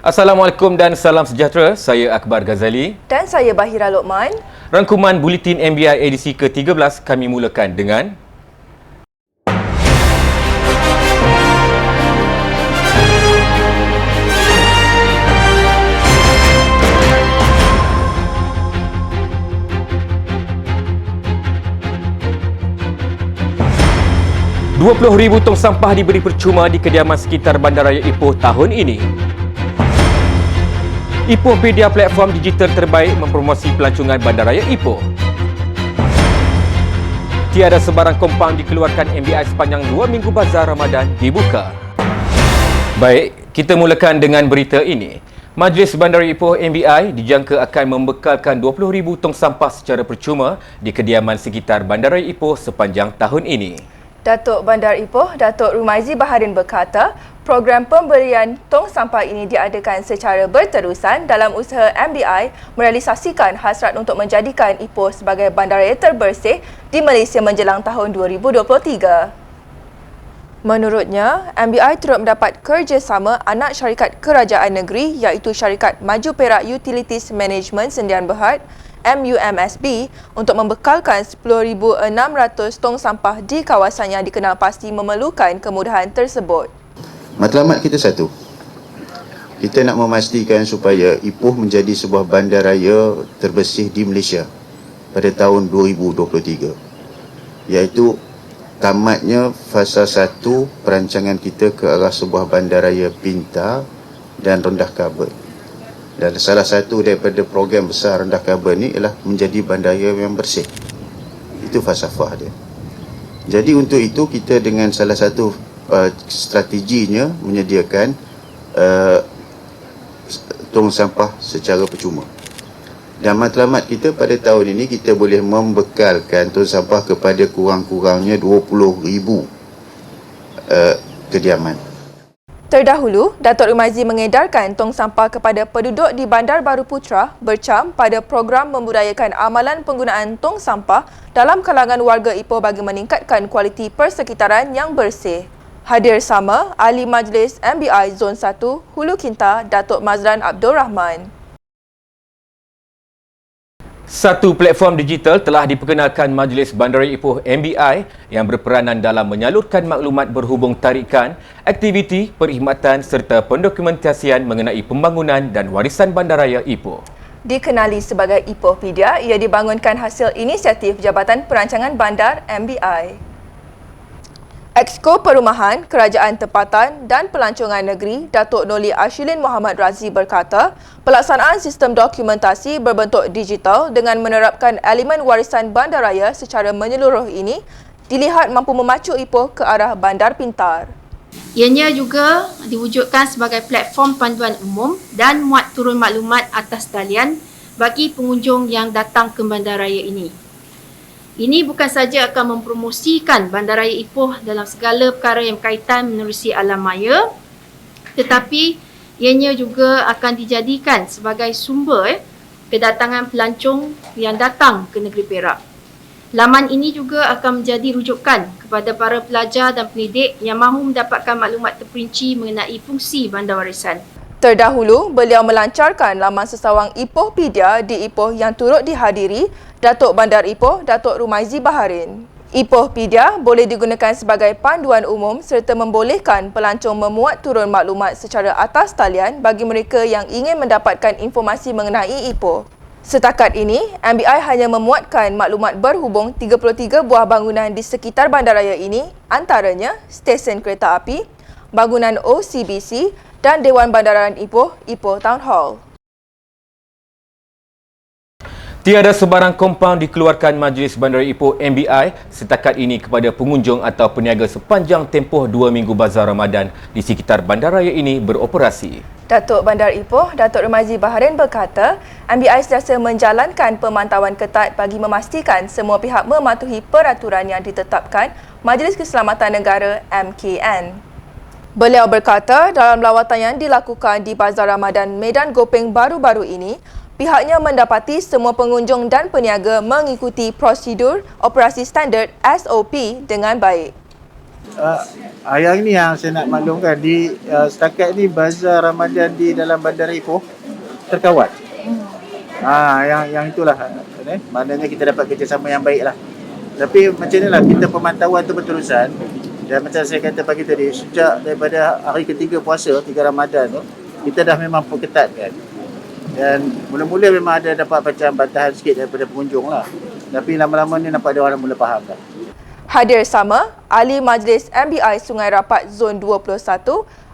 Assalamualaikum dan salam sejahtera. Saya Akbar Ghazali. Dan saya Bahira Lokman. Rangkuman Buletin MBI edisi ke-13 kami mulakan dengan 20,000 tong sampah diberi percuma di kediaman sekitar Bandaraya Ipoh tahun ini. Ipohpedia platform digital terbaik mempromosi pelancongan Bandaraya Ipoh. Tiada sebarang kompaun dikeluarkan MBI sepanjang 2 minggu bazar Ramadan dibuka. Baik, kita mulakan dengan berita ini. Majlis Bandaraya Ipoh MBI dijangka akan membekalkan 20,000 tong sampah secara percuma di kediaman sekitar Bandaraya Ipoh sepanjang tahun ini. Datuk Bandar Ipoh, Datuk Rumaizi Baharin berkata, program pemberian tong sampah ini diadakan secara berterusan dalam usaha MBI merealisasikan hasrat untuk menjadikan Ipoh sebagai bandaraya terbersih di Malaysia menjelang tahun 2023. Menurutnya, MBI turut mendapat kerjasama anak syarikat kerajaan negeri iaitu Syarikat Maju Perak Utilities Management Sendian Berhad MUMSB untuk membekalkan 10,600 tong sampah di kawasan yang dikenal pasti memerlukan kemudahan tersebut. Matlamat kita satu. Kita nak memastikan supaya Ipoh menjadi sebuah bandaraya terbersih di Malaysia pada tahun 2023. Iaitu tamatnya fasa 1 perancangan kita ke arah sebuah bandaraya pintar dan rendah karbon. Dan salah satu daripada program besar rendah karbon ni ialah menjadi bandaraya yang bersih. Itu falsafah dia. Jadi untuk itu kita dengan salah satu strateginya menyediakan tong sampah secara percuma. Dan matlamat kita pada tahun ini kita boleh membekalkan tong sampah kepada kurang-kurangnya 20,000 kediaman. Terdahulu, Datuk Rumaizi mengedarkan tong sampah kepada penduduk di Bandar Baru Putra bercam pada program membudayakan amalan penggunaan tong sampah dalam kalangan warga Ipoh bagi meningkatkan kualiti persekitaran yang bersih. Hadir sama Ahli Majlis MBI Zon 1 Hulu Kinta Datuk Mazlan Abdul Rahman. Satu platform digital telah diperkenalkan Majlis Bandaraya Ipoh MBI yang berperanan dalam menyalurkan maklumat berhubung tarikan, aktiviti, perkhidmatan serta pendokumentasian mengenai pembangunan dan warisan Bandaraya Ipoh. Dikenali sebagai Ipohpedia, ia dibangunkan hasil inisiatif Jabatan Perancangan Bandar MBI. Exco Perumahan, Kerajaan Tempatan dan Pelancongan Negeri, Datuk Noli Ashilin Muhammad Razi berkata, pelaksanaan sistem dokumentasi berbentuk digital dengan menerapkan elemen warisan bandaraya secara menyeluruh ini dilihat mampu memacu Ipoh ke arah bandar pintar. Ianya juga diwujudkan sebagai platform panduan umum dan muat turun maklumat atas talian bagi pengunjung yang datang ke bandaraya ini. Ini bukan saja akan mempromosikan Bandaraya Ipoh dalam segala perkara yang berkaitan menerusi alam maya, tetapi ianya juga akan dijadikan sebagai sumber kedatangan pelancong yang datang ke negeri Perak. Laman ini juga akan menjadi rujukan kepada para pelajar dan pendidik yang mahu mendapatkan maklumat terperinci mengenai fungsi bandar warisan. Terdahulu, beliau melancarkan laman sesawang Ipohpedia di Ipoh yang turut dihadiri Datuk Bandar Ipoh, Datuk Rumaizi Baharin. Ipohpedia boleh digunakan sebagai panduan umum serta membolehkan pelancong memuat turun maklumat secara atas talian bagi mereka yang ingin mendapatkan informasi mengenai Ipoh. Setakat ini, MBI hanya memuatkan maklumat berhubung 33 buah bangunan di sekitar bandaraya ini, antaranya stesen kereta api, bangunan OCBC dan Dewan Bandaran Ipoh, Ipoh Town Hall. Tiada sebarang kompaun dikeluarkan Majlis Bandaraya Ipoh MBI setakat ini kepada pengunjung atau peniaga sepanjang tempoh 2 minggu bazar Ramadan di sekitar bandaraya ini beroperasi. Datuk Bandar Ipoh, Datuk Rumaizi Baharin berkata, MBI sentiasa menjalankan pemantauan ketat bagi memastikan semua pihak mematuhi peraturan yang ditetapkan Majlis Keselamatan Negara MKN. Beliau berkata dalam lawatan yang dilakukan di Bazar Ramadan Medan Gopeng baru-baru ini, pihaknya mendapati semua pengunjung dan peniaga mengikuti prosedur operasi standard SOP dengan baik. Yang ni yang saya nak maklumkan di setakat ni bazar Ramadan di dalam Bandar Ipoh terkawal. Yang itulah maknanya kita dapat kerjasama yang baik lah. Tapi macam ni lah, kita pemantauan tu berterusan. Dan macam saya kata pagi tadi, sejak daripada hari ketiga puasa 3 Ramadan tu, kita dah memang perketatkan. Dan mula-mula memang ada dapat macam bantahan sikit daripada pengunjung lah. Tapi lama-lama ni nampak dia orang mula faham dah. Hadir sama Ahli Majlis MBI Sungai Rapat Zon 21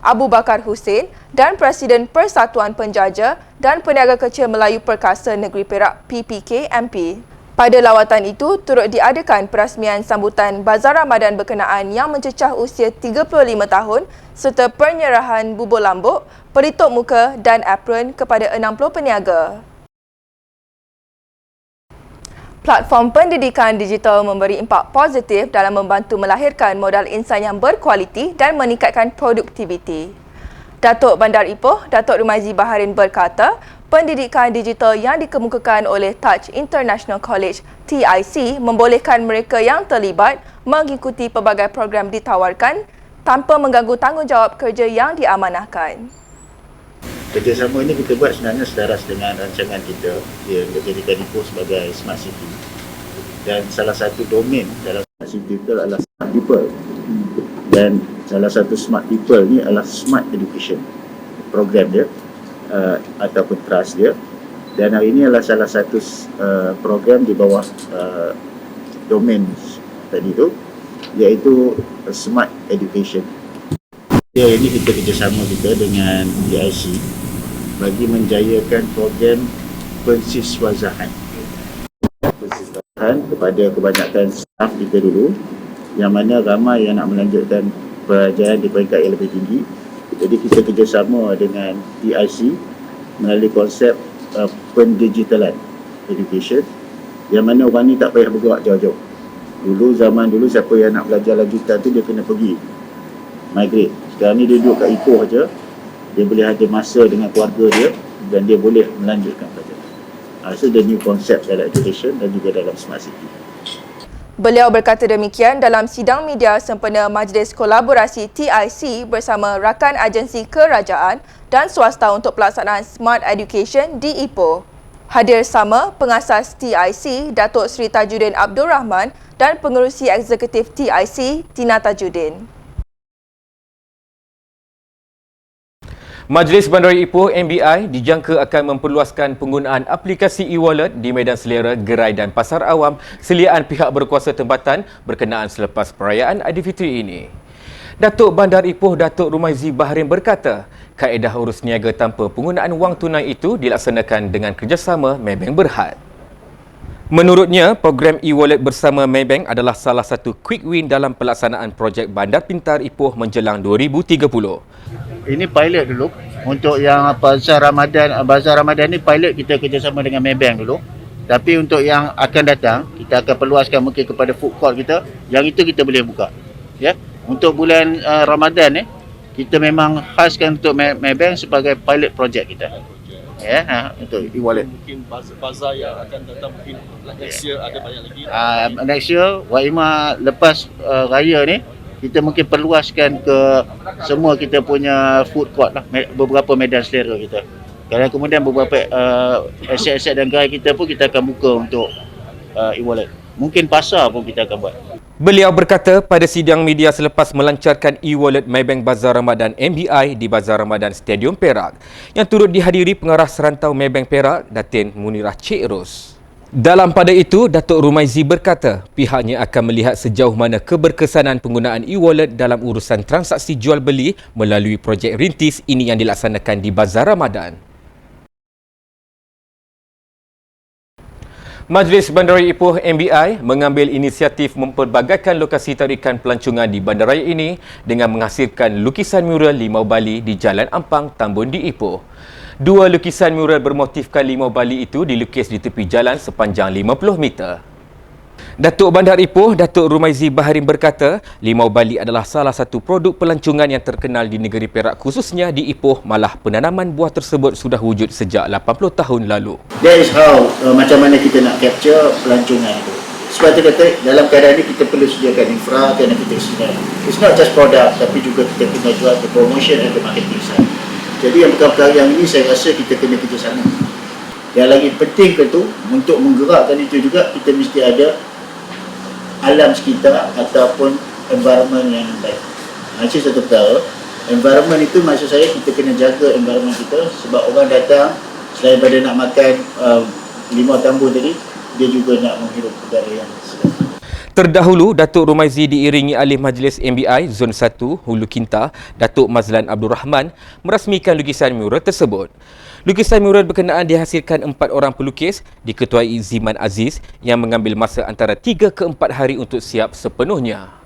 Abu Bakar Hussein dan Presiden Persatuan Penjaja dan Peniaga Kecil Melayu Perkasa Negeri Perak PPK MP. Pada lawatan itu turut diadakan perasmian sambutan Bazar Ramadan berkenaan yang mencecah usia 35 tahun serta penyerahan bubur lambuk, pelitup muka dan apron kepada 60 peniaga. Platform pendidikan digital memberi impak positif dalam membantu melahirkan modal insan yang berkualiti dan meningkatkan produktiviti. Datuk Bandar Ipoh, Datuk Rumaizi Baharin berkata, pendidikan digital yang dikemukakan oleh Touch International College TIC membolehkan mereka yang terlibat mengikuti pelbagai program ditawarkan tanpa mengganggu tanggungjawab kerja yang diamanahkan. Kerjasama ini kita buat sebenarnya selaras dengan rancangan kita yang menjadikan Ipoh sebagai Smart City. Dan salah satu domain dalam Smart City itu adalah Smart People. Dan salah satu Smart People ni adalah Smart Education program dia ataupun trust dia. Dan hari ini adalah salah satu program di bawah domain tadi tu, iaitu Smart Education. Ini kita kerjasama kita dengan DIC bagi menjayakan program pensiswazahan kepada kebanyakan staf kita dulu, yang mana ramai yang nak melanjutkan pelajaran di peringkat yang lebih tinggi. Jadi kita kerjasama dengan DIC melalui konsep pendigitalan education, yang mana orang ni tak payah bergerak jauh-jauh. Zaman dulu siapa yang nak belajar lanjutan tu dia kena pergi migrate. Sekarang ni dia duduk kat Ipoh je, dia boleh ada masa dengan keluarga dia dan dia boleh melanjutkan pelajaran. So the new concept dalam education dan juga dalam Smart City. Beliau berkata demikian dalam sidang media sempena Majlis Kolaborasi TIC bersama rakan agensi kerajaan dan swasta untuk pelaksanaan Smart Education di Ipoh. Hadir sama pengasas TIC Datuk Seri Tajuddin Abdul Rahman dan pengerusi eksekutif TIC Tina Tajuddin. Majlis Bandaraya Ipoh MBI dijangka akan memperluaskan penggunaan aplikasi e-wallet di medan selera, gerai dan pasar awam seliaan pihak berkuasa tempatan berkenaan selepas perayaan Aidilfitri ini. Datuk Bandar Ipoh Datuk Rumaizi Baharin berkata, kaedah urus niaga tanpa penggunaan wang tunai itu dilaksanakan dengan kerjasama Maybank Berhad. Menurutnya, program e-wallet bersama Maybank adalah salah satu quick win dalam pelaksanaan projek Bandar Pintar Ipoh menjelang 2030. Ini pilot dulu untuk yang Bazar Ramadan ni pilot kita kerjasama dengan Maybank dulu. Tapi untuk yang akan datang, kita akan perluaskan mungkin kepada food court kita. Yang itu kita boleh buka. Ya. Untuk bulan Ramadan ni, kita memang khaskan untuk Maybank sebagai pilot project kita. Ya, untuk e-wallet. Mungkin bazar yang akan datang mungkin next year ada banyak lagi. Next year, Waima lepas raya ni, kita mungkin perluaskan ke semua kita punya food court lah, beberapa medan selera kita. Dan kemudian beberapa aset-aset dan gerai kita pun kita akan buka untuk e-wallet. Mungkin pasar pun kita akan buat. Beliau berkata pada sidang media selepas melancarkan e-wallet Maybank Bazar Ramadan MBI di Bazar Ramadan Stadium Perak yang turut dihadiri pengarah serantau Maybank Perak, Datin Munirah Cik Ros. Dalam pada itu, Datuk Rumaizi berkata pihaknya akan melihat sejauh mana keberkesanan penggunaan e-wallet dalam urusan transaksi jual beli melalui projek rintis ini yang dilaksanakan di Bazar Ramadan. Majlis Bandaraya Ipoh MBI mengambil inisiatif memperbagaikan lokasi tarikan pelancongan di bandaraya ini dengan menghasilkan lukisan mural Limau Bali di Jalan Ampang, Tambun di Ipoh. Dua lukisan mural bermotifkan Limau Bali itu dilukis di tepi jalan sepanjang 50 meter. Datuk Bandar Ipoh, Datuk Rumaizi Baharin berkata, Limau Bali adalah salah satu produk pelancongan yang terkenal di negeri Perak khususnya di Ipoh, malah penanaman buah tersebut sudah wujud sejak 80 tahun lalu. That is how macam mana kita nak capture pelancongan itu. Sebab tu kata dalam keadaan ni kita perlu sediakan infra kerana kita sebenarnya. It's not just produk tapi juga kita kena jual ke promotion dan ke marketing side. Jadi yang perkara yang ini saya rasa kita kena kerjasama. Yang lagi penting ke tu untuk menggerakkan itu juga kita mesti ada alam sekitar ataupun environment yang baik. Itu satu perkara. Environment itu maksud saya kita kena jaga environment kita sebab orang datang selain pada nak makan limau tambun tadi, dia juga nak menghirup udara yang sedap. Terdahulu, Datuk Rumaizi diiringi Ahli Majlis MBI Zon 1 Hulu Kinta, Datuk Mazlan Abdul Rahman merasmikan lukisan mural tersebut. Lukisan mural berkenaan dihasilkan 4 orang pelukis diketuai Ziman Aziz yang mengambil masa antara 3 ke 4 hari untuk siap sepenuhnya.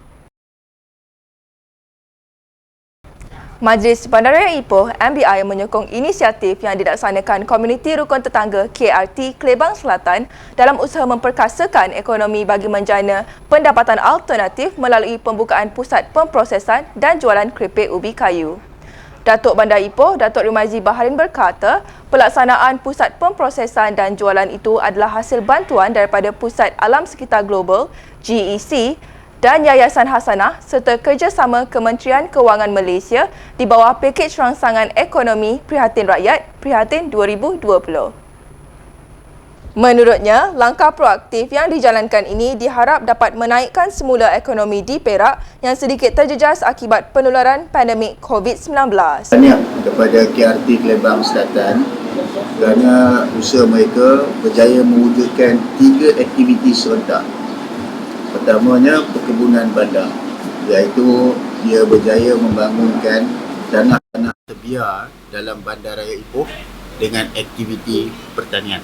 Majlis Bandaraya Ipoh MBI menyokong inisiatif yang dilaksanakan Komuniti Rukun Tetangga KRT Klebang Selatan dalam usaha memperkasakan ekonomi bagi menjana pendapatan alternatif melalui pembukaan pusat pemprosesan dan jualan keripik ubi kayu. Datuk Bandar Ipoh, Datuk Rumaizi Baharin berkata, pelaksanaan pusat pemprosesan dan jualan itu adalah hasil bantuan daripada Pusat Alam Sekitar Global GEC dan Yayasan Hasanah serta kerjasama Kementerian Kewangan Malaysia di bawah pakej rangsangan ekonomi Prihatin Rakyat Prihatin 2020. Menurutnya, langkah proaktif yang dijalankan ini diharap dapat menaikkan semula ekonomi di Perak yang sedikit terjejas akibat penularan pandemik COVID-19. Tahniah kepada KRT Klebang Selatan kerana usaha mereka berjaya mewujudkan 3 aktiviti serentak. Pertamanya perkebunan bandar, iaitu dia berjaya membangunkan tanah-tanah terbiar dalam Bandaraya Ipoh dengan aktiviti pertanian.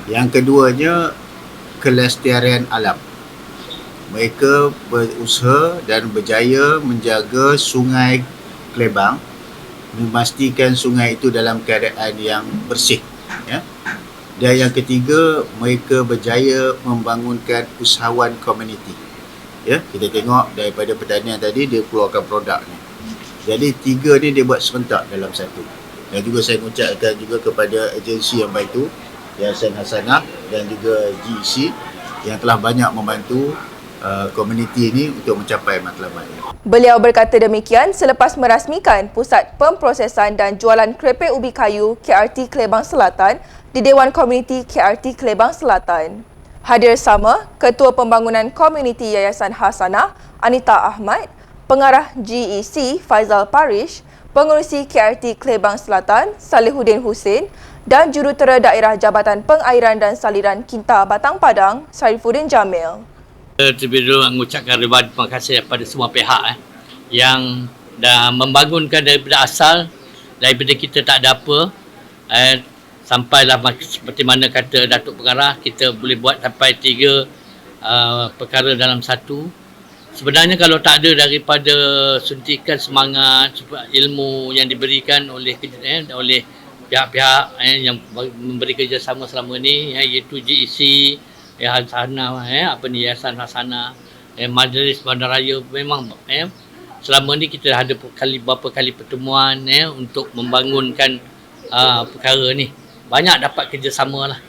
Yang keduanya, kelestarian alam. Mereka berusaha dan berjaya menjaga sungai Klebang, memastikan sungai itu dalam keadaan yang bersih. Ya. Dan yang ketiga, mereka berjaya membangunkan usahawan komuniti. Ya, kita tengok daripada pertanian tadi dia keluarkan produk ni. Jadi 3 ni dia buat serentak dalam satu. Dan juga saya mengucapkan juga kepada agensi yang baik tu, Yayasan Hasanah dan juga GEC yang telah banyak membantu komuniti ini untuk mencapai matlamat ini. Beliau berkata demikian selepas merasmikan Pusat Pemprosesan dan Jualan Keripik Ubi Kayu KRT Klebang Selatan di Dewan Komuniti KRT Klebang Selatan. Hadir sama Ketua Pembangunan Komuniti Yayasan Hasanah Anita Ahmad, Pengarah GEC Faizal Parish, Pengerusi KRT Klebang Selatan Salihuddin Hussein dan Jurutera Daerah Jabatan Pengairan dan Saliran Kinta Batang Padang Sarifuddin Jamil. Terlebih dahulu mengucapkan terima kasih kepada semua pihak yang dah membangunkan daripada asal, daripada kita tak ada apa, sampailah seperti mana kata Datuk Pengarah, kita boleh buat sampai 3 perkara dalam satu. Sebenarnya kalau tak ada daripada suntikan semangat, ilmu yang diberikan oleh pihak-pihak yang memberi kerjasama selama ini, iaitu GEC, Hasanah, Yayasan Hasanah, Majlis Bandaraya, memang selama ni kita ada beberapa kali pertemuan untuk membangunkan perkara ni. Banyak dapat kerjasama lah.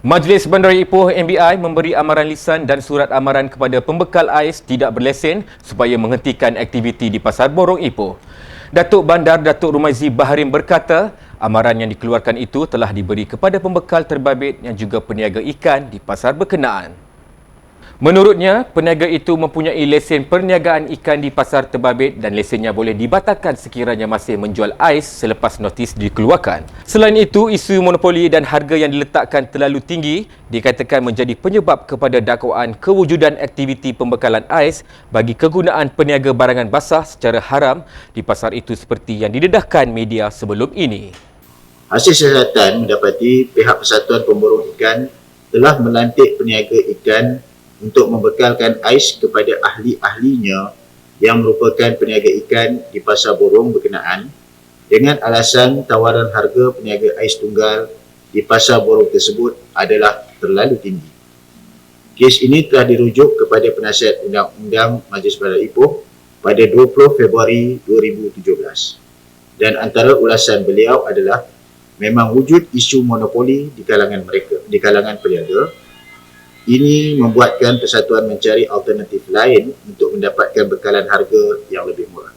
Majlis Bandaraya Ipoh MBI memberi amaran lisan dan surat amaran kepada pembekal AIS tidak berlesen supaya menghentikan aktiviti di Pasar Borong Ipoh. Datuk Bandar Datuk Rumaizi Baharin berkata, amaran yang dikeluarkan itu telah diberi kepada pembekal terbabit yang juga peniaga ikan di pasar berkenaan. Menurutnya, peniaga itu mempunyai lesen perniagaan ikan di pasar terbabit dan lesennya boleh dibatalkan sekiranya masih menjual ais selepas notis dikeluarkan. Selain itu, isu monopoli dan harga yang diletakkan terlalu tinggi dikatakan menjadi penyebab kepada dakwaan kewujudan aktiviti pembekalan ais bagi kegunaan peniaga barangan basah secara haram di pasar itu seperti yang didedahkan media sebelum ini. Hasil siasatan mendapati pihak Persatuan Pemborong Ikan telah melantik peniaga ikan untuk membekalkan ais kepada ahli-ahlinya yang merupakan peniaga ikan di Pasar Borong berkenaan dengan alasan tawaran harga peniaga ais tunggal di Pasar Borong tersebut adalah terlalu tinggi. Kes ini telah dirujuk kepada Penasihat Undang-Undang Majlis Bandaraya Ipoh pada 20 Februari 2017 dan antara ulasan beliau adalah memang wujud isu monopoli di kalangan mereka, di kalangan peniaga. Ini membuatkan persatuan mencari alternatif lain untuk mendapatkan bekalan harga yang lebih murah.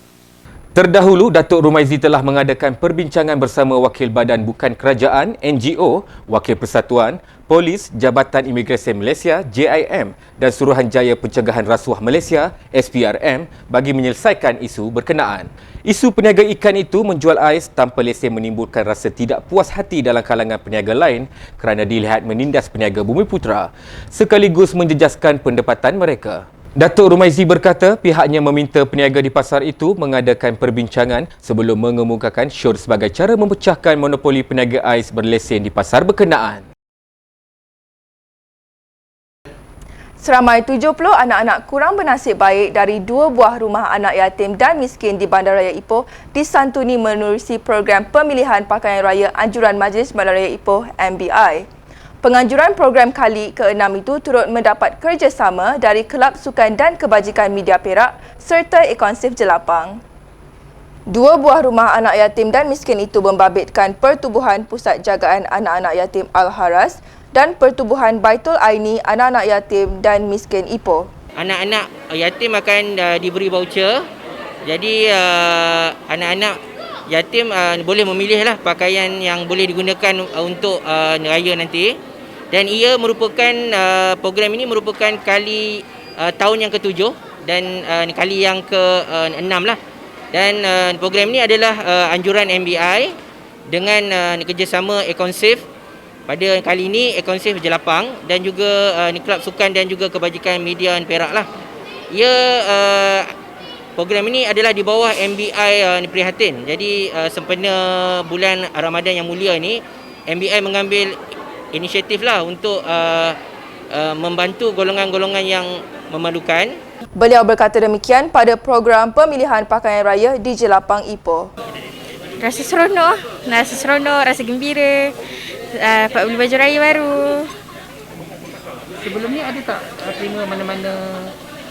Terdahulu, Datuk Rumaizi telah mengadakan perbincangan bersama Wakil Badan Bukan Kerajaan (NGO), Wakil Persatuan, Polis, Jabatan Imigresen Malaysia (JIM) dan Suruhanjaya Pencegahan Rasuah Malaysia (SPRM) bagi menyelesaikan isu berkenaan. Isu peniaga ikan itu menjual ais tanpa lesen menimbulkan rasa tidak puas hati dalam kalangan peniaga lain kerana dilihat menindas peniaga Bumiputera sekaligus menjejaskan pendapatan mereka. Datuk Rumaizi berkata pihaknya meminta peniaga di pasar itu mengadakan perbincangan sebelum mengemukakan syur sebagai cara memecahkan monopoli peniaga ais berlesen di pasar berkenaan. Seramai 70 anak-anak kurang bernasib baik dari 2 buah rumah anak yatim dan miskin di Bandaraya Ipoh disantuni menerusi program pemilihan pakaian raya anjuran Majlis Bandaraya Ipoh MBI. Penganjuran program kali ke-6 itu turut mendapat kerjasama dari Kelab Sukan dan Kebajikan Media Perak serta Ekonsif Jelapang. 2 buah rumah anak yatim dan miskin itu membabitkan Pertubuhan Pusat Jagaan Anak-anak Yatim Al-Haras dan Pertubuhan Baitul Aini Anak-anak Yatim dan Miskin Ipoh. Anak-anak yatim akan diberi voucher. Jadi anak-anak yatim boleh memilihlah pakaian yang boleh digunakan untuk raya nanti. Dan ia merupakan program ini merupakan kali tahun yang ke-7 dan kali yang ke-6 lah. Dan program ini adalah anjuran MBI dengan kerjasama Ekonsif. Pada kali ini Ekonsif Jelapang dan juga Kelab Sukan dan juga Kebajikan Media Perak lah. Ia program ini adalah di bawah MBI Prihatin. Jadi sempena bulan Ramadan yang mulia ini, MBI mengambil inisiatif lah untuk membantu golongan-golongan yang memerlukan. Beliau berkata demikian pada program pemilihan pakaian raya di Jelapang Ipoh. Rasa seronok, rasa gembira. Dapat beli baju raya baru. Sebelum ni ada tak terima mana-mana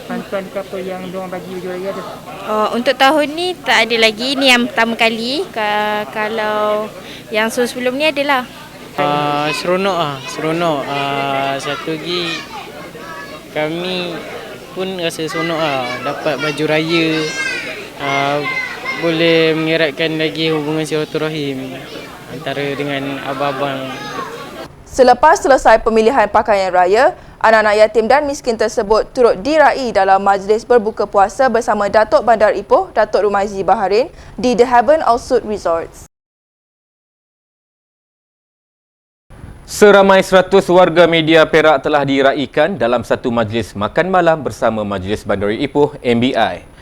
bantuan ke apa yang diorang bagi baju raya ada tak? Untuk tahun ni tak ada lagi. Ni yang pertama kali. Kalau yang sebelum ni adalah. Seronok. Satu lagi kami pun rasa seronok dapat baju raya. Boleh mengeratkan lagi hubungan silaturahim antara dengan abang-abang. Selepas selesai pemilihan pakaian raya, anak-anak yatim dan miskin tersebut turut diraih dalam majlis berbuka puasa bersama Datuk Bandar Ipoh, Datuk Rumaizi Baharin di The Heaven Al Sud Resorts. Seramai 100 warga media Perak telah diraikan dalam satu majlis makan malam bersama Majlis Bandaraya Ipoh MBI.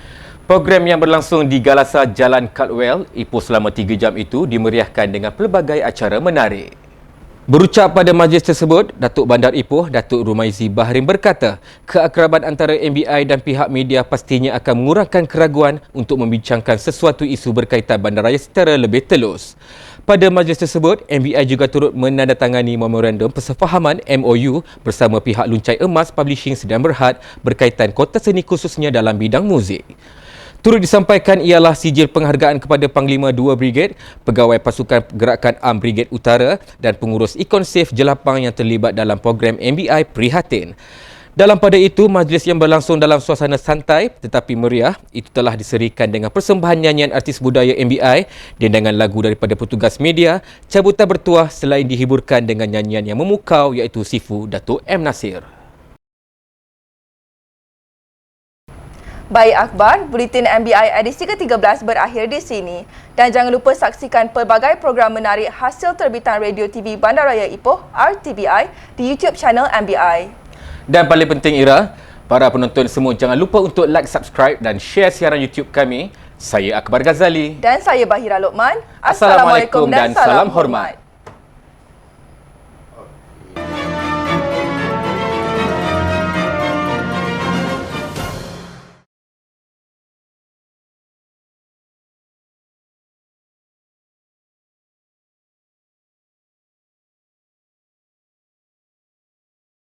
Program yang berlangsung di Galasa Jalan Caldwell, Ipoh selama 3 jam itu dimeriahkan dengan pelbagai acara menarik. Berucap pada majlis tersebut, Datuk Bandar Ipoh, Datuk Rumaizi Baharin berkata, keakraban antara MBI dan pihak media pastinya akan mengurangkan keraguan untuk membincangkan sesuatu isu berkaitan bandaraya secara lebih telus. Pada majlis tersebut, MBI juga turut menandatangani memorandum persefahaman MOU bersama pihak Luncai Emas Publishing Sdn Bhd berkaitan kota seni khususnya dalam bidang muzik. Turut disampaikan ialah sijil penghargaan kepada Panglima 2 Brigade, Pegawai Pasukan Gerakan Am Brigade Utara dan pengurus Ekonsif Jelapang yang terlibat dalam program MBI Prihatin. Dalam pada itu, majlis yang berlangsung dalam suasana santai tetapi meriah itu telah diserikan dengan persembahan nyanyian artis budaya MBI dan dengan lagu daripada petugas media, cabutan bertuah selain dihiburkan dengan nyanyian yang memukau iaitu Sifu Datuk M. Nasir. Baik akhbar, Buletin MBI edisi ke-13 berakhir di sini. Dan jangan lupa saksikan pelbagai program menarik hasil terbitan Radio TV Bandaraya Ipoh RTBI di YouTube channel MBI. Dan paling penting Ira, para penonton semua jangan lupa untuk like, subscribe dan share siaran YouTube kami. Saya Akbar Ghazali. Dan saya Bahira Lokman. Assalamualaikum dan salam hormat.